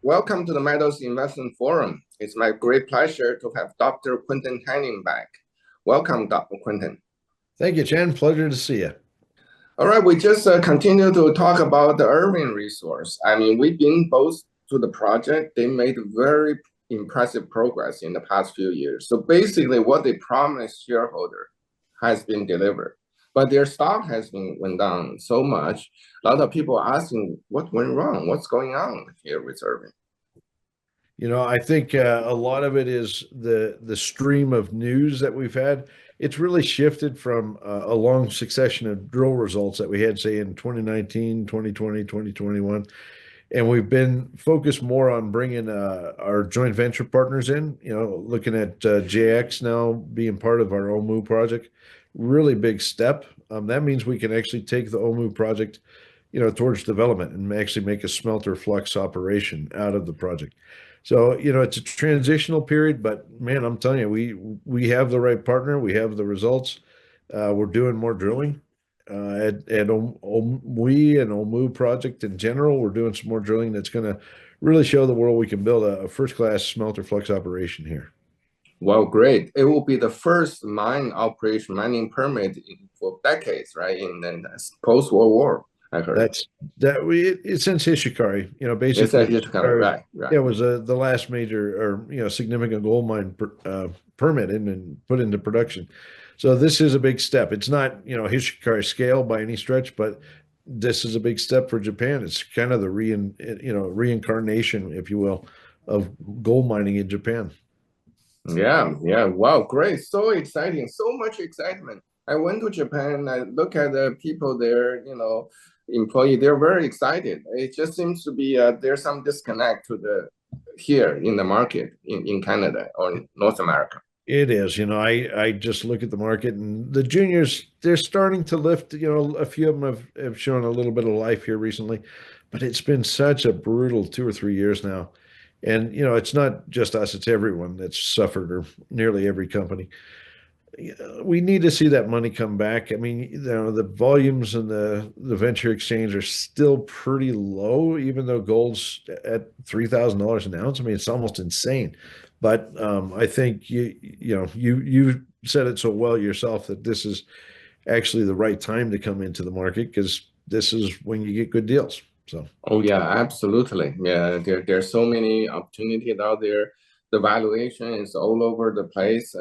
welcome to the Metals Investment Forum. It's my great pleasure to have Dr. Quinton Hennigh back. Welcome, Dr. Quinton. Thank you, Chen. Pleasure to see you. All right, we just continue to talk about the Irving resource. I mean, we've been both to the project. They made very impressive progress in the past few years. So basically what they promised shareholder has been delivered. But their stock has been went down so much. A lot of people are asking, what went wrong? What's going on here with Irving? You know, I think a lot of it is the stream of news that we've had. It's really shifted from a long succession of drill results that we had, say, in 2019, 2020, 2021. And we've been focused more on bringing our joint venture partners in, you know, looking at JX now being part of our OMU project. Really big step. That means we can actually take the OMU project, you know, towards development and actually make a smelter flux operation out of the project. So, you know, it's a transitional period, but man, I'm telling you, we have the right partner. We have the results. We're doing more drilling at we and OMU project in general. We're doing some more drilling that's going to really show the world we can build a first-class smelter flux operation here. Well, great. It will be the first mining permit for decades, right? In the post-World War, I heard. It's since Hishikari, you know, basically. It's Hishikari, right. Yeah, it was the last major or, you know, significant gold mine permitted and put into production. So this is a big step. It's not, you know, Hishikari scale by any stretch, but this is a big step for Japan. It's kind of the reincarnation, if you will, of gold mining in Japan. Yeah. Wow, great. So exciting. So much excitement. I went to Japan. I look at the people there, you know, employee, they're very excited. It just seems to be there's some disconnect to the here in the market in Canada or North America. It is, you know, I just look at the market and the juniors, they're starting to lift, you know, a few of them have shown a little bit of life here recently, but it's been such a brutal 2 or 3 years now. And, you know, it's not just us, it's everyone that's suffered, or nearly every company. We need to see that money come back. I mean, you know, the volumes in the venture exchange are still pretty low, even though gold's at $3,000 an ounce. I mean, it's almost insane. But I think you said it so well yourself that this is actually the right time to come into the market, because this is when you get good deals. So. Oh yeah, absolutely. Yeah, there's so many opportunities out there. The valuation is all over the place.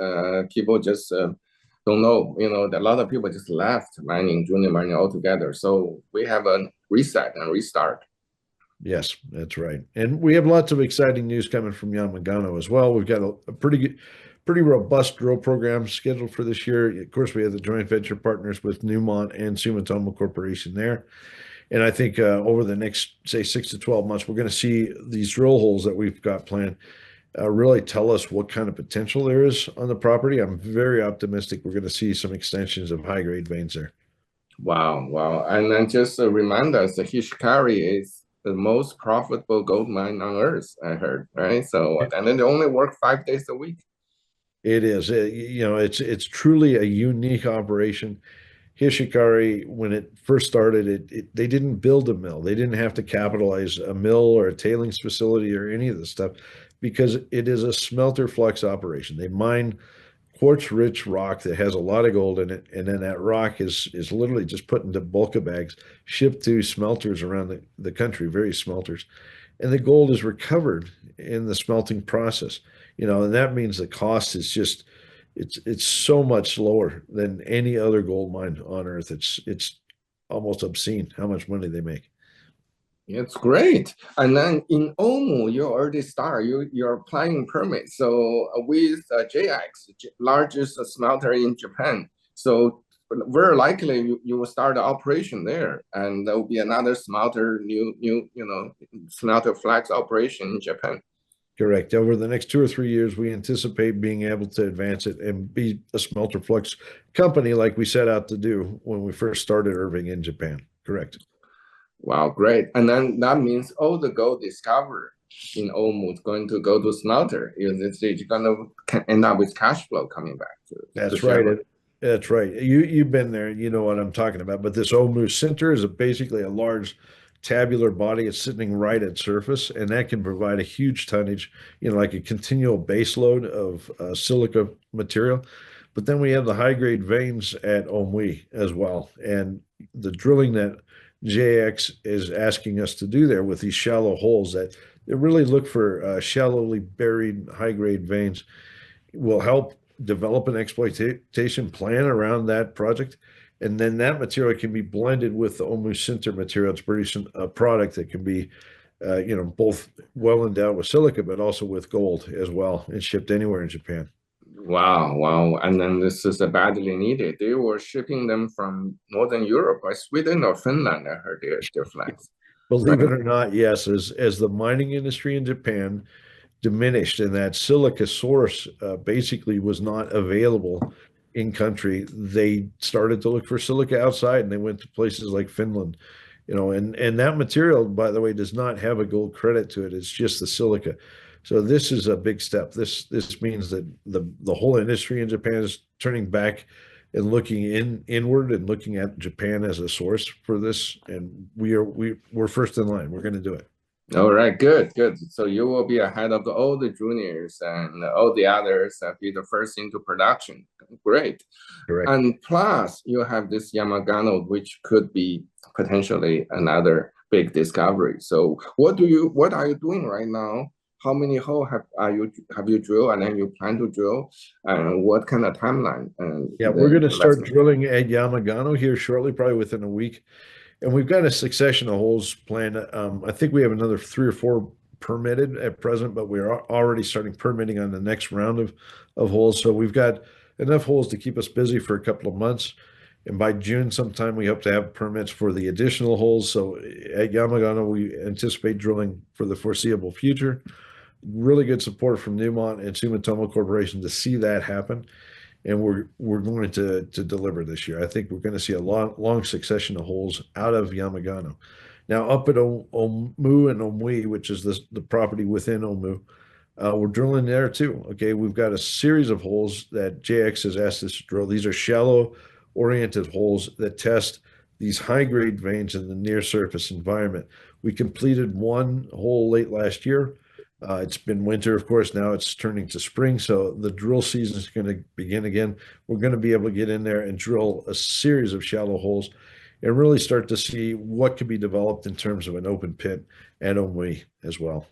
People just don't know. You know, a lot of people just left mining, junior mining altogether. So we have a reset and restart. Yes, that's right. And we have lots of exciting news coming from Yamagana as well. We've got a pretty robust drill program scheduled for this year. Of course, we have the joint venture partners with Newmont and Sumitomo Corporation there. And I think over the next, say, 6 to 12 months, we're going to see these drill holes that we've got planned really tell us what kind of potential there is on the property. I'm very optimistic we're going to see some extensions of high-grade veins there. Wow. And then just remind us, the Hishikari is the most profitable gold mine on earth, I heard, right? So, and then they only work 5 days a week. It is. You know, it's truly a unique operation. Hishikari, when it first started, they didn't build a mill. They didn't have to capitalize a mill or a tailings facility or any of this stuff, because it is a smelter flux operation. They mine quartz-rich rock that has a lot of gold in it, and then that rock is literally just put into bulka bags, shipped to smelters around the country, various smelters, and the gold is recovered in the smelting process. You know, and that means the cost is just it's so much lower than any other gold mine on earth. It's almost obscene how much money they make. It's great. And then in OMU, you already start. You're applying permits. So with JX, largest smelter in Japan. So very likely you will start the operation there, and there will be another smelter, smelter flux operation in Japan. Correct. Over the next 2 or 3 years, we anticipate being able to advance it and be a smelter flux company like we set out to do when we first started Irving in Japan. Correct. Wow, great. And then that means all the gold discovered in OMU is going to go to smelter. You're going to end up with cash flow coming back. That's right. That's right. You've been there. You know what I'm talking about. But this OMU center is basically a large tabular body. It's sitting right at surface, and that can provide a huge tonnage, like a continual base load of silica material. But then we have the high grade veins at Omui as well. And the drilling that JX is asking us to do there with these shallow holes that they really look for shallowly buried high grade veins will help develop an exploitation plan around that project. And then that material can be blended with the Omu sinter material to produce a product that can be, both well endowed with silica, but also with gold as well, and shipped anywhere in Japan. Wow, wow. And then this is badly needed. They were shipping them from Northern Europe, right? Sweden or Finland, I heard their flags. Believe Right. it or not, yes, as the mining industry in Japan diminished and that silica source basically was not available in country, they started to look for silica outside, and they went to places like Finland, and that material, by the way, does not have a gold credit to it. It's just the silica. So this is a big step. This means that the whole industry in Japan is turning back and looking inward and looking at Japan as a source for this. And we're first in line. We're going to do it. All right, good, good. So you will be ahead of all the juniors and all the others that be the first into production. Great. Correct. And plus, you have this Yamagano, which could be potentially another big discovery. So what are you doing right now? How many holes have you drilled, and then you plan to drill, and what kind of timeline? And Yeah, we're going to start drilling at Yamagano here shortly, probably within a week. And we've got a succession of holes planned. I think we have another 3 or 4 permitted at present, but we're already starting permitting on the next round of holes. So we've got enough holes to keep us busy for a couple of months. And by June sometime, we hope to have permits for the additional holes. So at Yamagano, we anticipate drilling for the foreseeable future. Really good support from Newmont and Sumitomo Corporation to see that happen. And we're going to deliver this year. I think we're going to see a long succession of holes out of Yamagano. Now up at Omu and Omui, which is the property within Omu, we're drilling there too. Okay, we've got a series of holes that JX has asked us to drill. These are shallow oriented holes that test these high grade veins in the near surface environment. We completed one hole late last year. It's been winter, of course. Now it's turning to spring, so the drill season is going to begin again. We're going to be able to get in there and drill a series of shallow holes and really start to see what can be developed in terms of an open pit at Omui as well.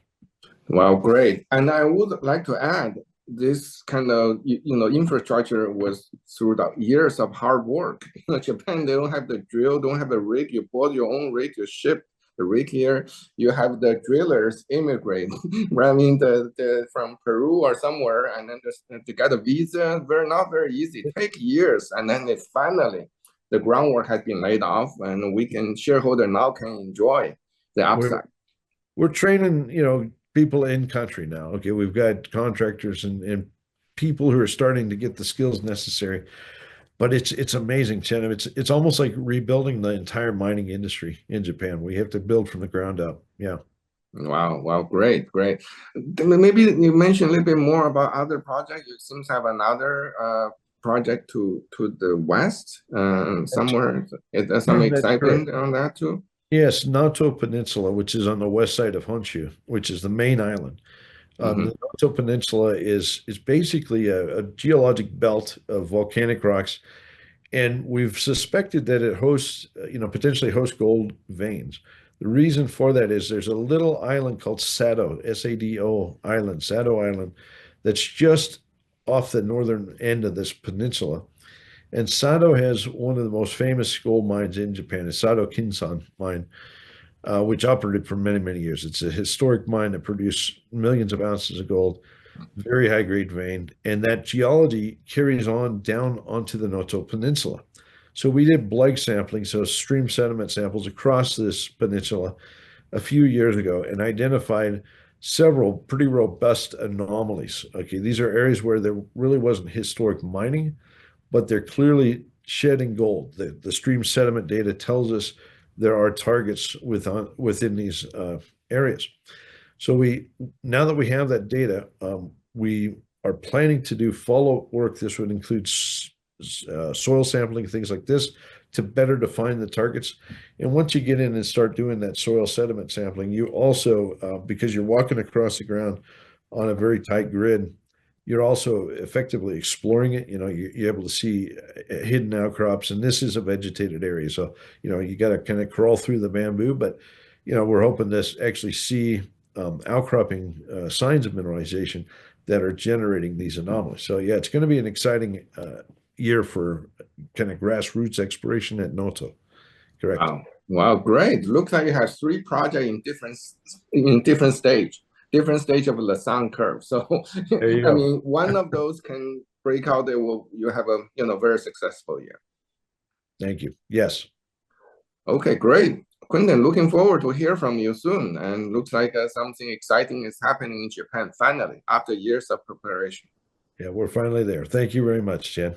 Well, great. And I would like to add, this kind of infrastructure was through the years of hard work. Japan, they don't have the drill, don't have the rig. You bought your own rig, you ship the rig here. You have the drillers immigrate, I mean, from Peru or somewhere, and then to get a visa, not very easy. Take years, and then it's finally the groundwork has been laid off, and we shareholder now can enjoy the upside. We're training, people in country now. Okay, we've got contractors and people who are starting to get the skills necessary. But it's amazing, Chen. It's almost like rebuilding the entire mining industry in Japan. We have to build from the ground up. Yeah. Wow, wow, great, great. Maybe you mentioned a little bit more about other projects. You seem to have another project to the west somewhere. Is there some excitement on that too? Yes, Noto Peninsula, which is on the west side of Honshu, which is the main island. The Noto Peninsula is basically a geologic belt of volcanic rocks, and we've suspected that it hosts, potentially hosts gold veins. The reason for that is there's a little island called Sado, Sado Island, Sado Island, that's just off the northern end of this peninsula. And Sado has one of the most famous gold mines in Japan, the Sado Kinsan mine, which operated for many, many years. It's a historic mine that produced millions of ounces of gold, very high grade vein. And that geology carries on down onto the Noto Peninsula. So we did BLEG sampling, so stream sediment samples across this peninsula a few years ago, and identified several pretty robust anomalies. Okay, these are areas where there really wasn't historic mining, but they're clearly shedding gold. The stream sediment data tells us there are targets within these areas. So now that we have that data, we are planning to do follow-up work. This would include soil sampling, things like this, to better define the targets. And once you get in and start doing that soil sediment sampling, you also, because you're walking across the ground on a very tight grid, you're also effectively exploring it. You know, you're able to see hidden outcrops, and this is a vegetated area. So, you know, you got to kind of crawl through the bamboo, but, you know, we're hoping to actually see outcropping signs of mineralization that are generating these anomalies. So, yeah, it's going to be an exciting year for kind of grassroots exploration at Noto. Correct. Wow. Wow, great. Looks like you have 3 projects in different stage of the sound curve. So There you I go. mean, one of those can break out, you have a very successful year. Thank you. Yes. Okay, great. Quinton, looking forward to hear from you soon. And looks like something exciting is happening in Japan finally after years of preparation. Yeah, we're finally there. Thank you very much, Chen.